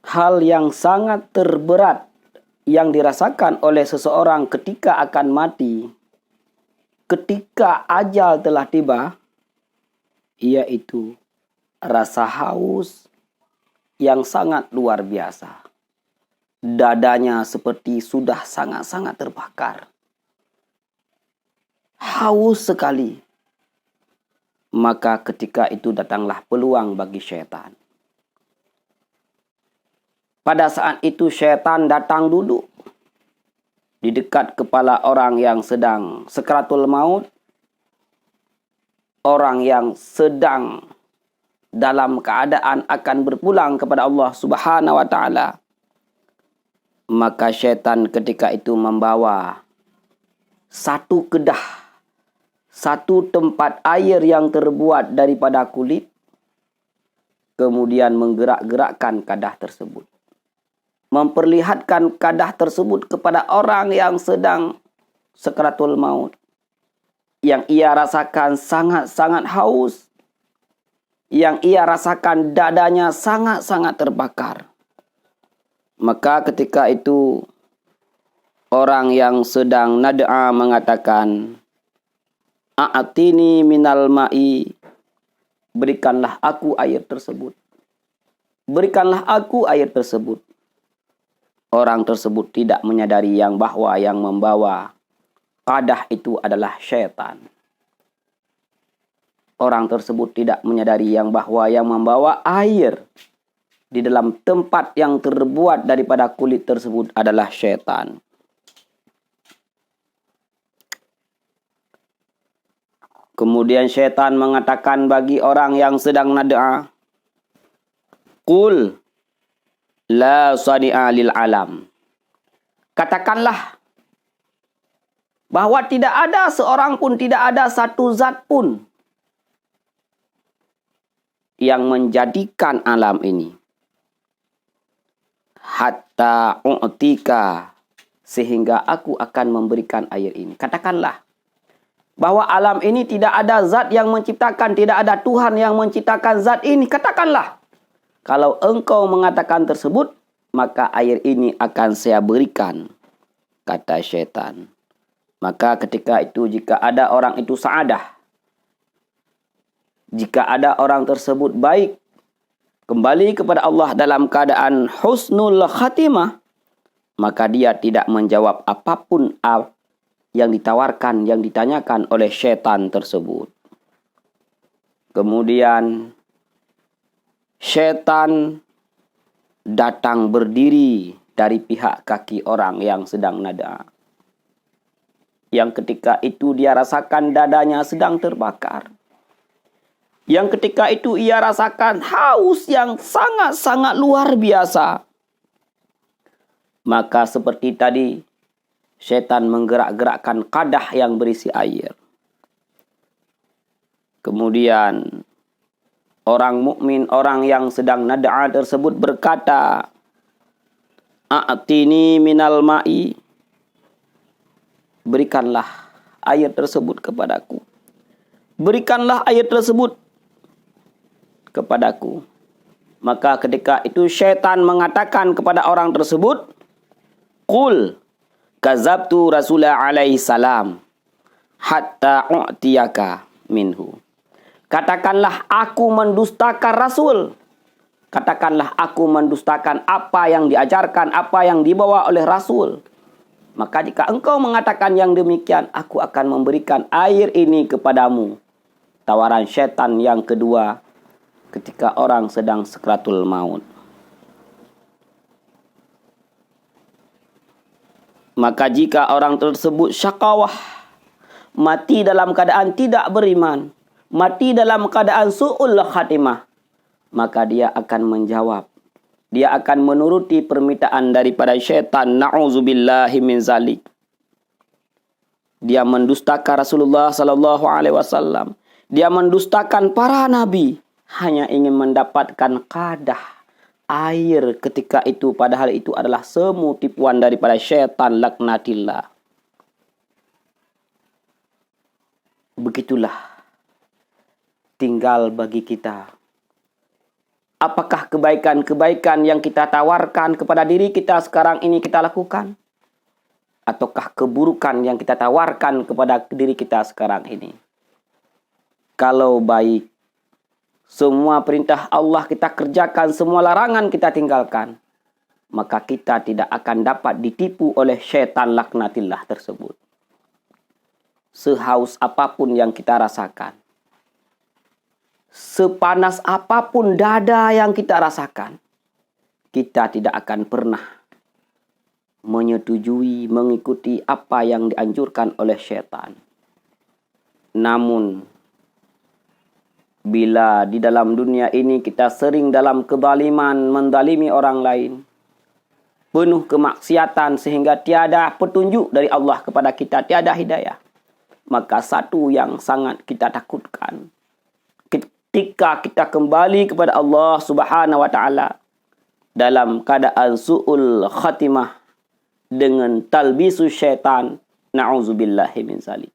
hal yang sangat terberat yang dirasakan oleh seseorang ketika akan mati, ketika ajal telah tiba, yaitu rasa haus yang sangat luar biasa. Dadanya seperti sudah sangat-sangat terbakar. Haus sekali. Maka ketika itu datanglah peluang bagi syaitan. Pada saat itu syaitan datang duduk di dekat kepala orang yang sedang sakratul maut. Orang yang sedang dalam keadaan akan berpulang kepada Allah Subhanahu wa taala. Maka syaitan ketika itu membawa satu kedah, satu tempat air yang terbuat daripada kulit, kemudian menggerak-gerakkan kadah tersebut. Memperlihatkan kadah tersebut kepada orang yang sedang sakratul maut. Yang ia rasakan sangat-sangat haus. Yang ia rasakan dadanya sangat-sangat terbakar. Maka ketika itu orang yang sedang nad'a mengatakan, "A'atini minal ma'i." Berikanlah aku air tersebut. Berikanlah aku air tersebut. Orang tersebut tidak menyadari bahwa yang membawa kadah itu adalah syaitan. Orang tersebut tidak menyadari bahwa yang membawa air di dalam tempat yang terbuat daripada kulit tersebut adalah syaitan. Kemudian syaitan mengatakan bagi orang yang sedang nad'a, "Qul la sani'a lil alam." Katakanlah bahwa tidak ada seorang pun, tidak ada satu zat pun yang menjadikan alam ini. Hatta u'tika, sehingga aku akan memberikan air ini. Katakanlah bahwa alam ini tidak ada zat yang menciptakan, tidak ada Tuhan yang menciptakan zat ini. Katakanlah. Kalau engkau mengatakan tersebut, maka air ini akan saya berikan, kata syaitan. Maka ketika itu jika ada orang itu sa'adah, jika ada orang tersebut baik, kembali kepada Allah dalam keadaan husnul khatimah, maka dia tidak menjawab apapun yang ditawarkan, yang ditanyakan oleh syaitan tersebut. Kemudian syaitan datang berdiri dari pihak kaki orang yang sedang nada. Yang ketika itu dia rasakan dadanya sedang terbakar. Yang ketika itu ia rasakan haus yang sangat-sangat luar biasa. Maka seperti tadi, syaitan menggerak-gerakkan kadah yang berisi air. Kemudian orang mukmin, orang yang sedang nad'a tersebut berkata, "A'tini minal ma'i." Berikanlah air tersebut kepadaku. Berikanlah air tersebut kepadaku. Maka ketika itu syaitan mengatakan kepada orang tersebut, "Qul kazabtu Rasulullah alaihi salam hatta u'tiyaka minhu." Katakanlah aku mendustakan Rasul. Katakanlah aku mendustakan apa yang diajarkan, apa yang dibawa oleh Rasul. Maka jika engkau mengatakan yang demikian, aku akan memberikan air ini kepadamu. Tawaran syaitan yang kedua ketika orang sedang sakratul maut. Maka jika orang tersebut syakawah, mati dalam keadaan tidak beriman, mati dalam keadaan su'ul khatimah, maka dia akan menjawab. Dia akan menuruti permintaan daripada syaitan. Na'udzubillahi min zalik. Dia mendustakan Rasulullah sallallahu alaihi wasallam. Dia mendustakan para nabi. Hanya ingin mendapatkan kadah air ketika itu. Padahal itu adalah semu tipuan daripada syaitan, laknatillah. Begitulah tinggal bagi kita Apakah kebaikan-kebaikan yang kita tawarkan kepada diri kita sekarang ini kita lakukan? Ataukah keburukan yang kita tawarkan kepada diri kita sekarang ini? Kalau baik, semua perintah Allah kita kerjakan, semua larangan kita tinggalkan, maka kita tidak akan dapat ditipu oleh syaitan laknatillah tersebut. Sehaus apapun yang kita rasakan, sepanas apapun dada yang kita rasakan, kita tidak akan pernah menyetujui, mengikuti apa yang dianjurkan oleh syaitan. Namun, bila di dalam dunia ini kita sering dalam kezaliman, menzalimi orang lain, penuh kemaksiatan sehingga tiada petunjuk dari Allah kepada kita, tiada hidayah, maka satu yang sangat kita takutkan, ketika kita kembali kepada Allah Subhanahu wa taala dalam keadaan su'ul khatimah dengan talbisu syaitan, na'udzubillahi min zalik.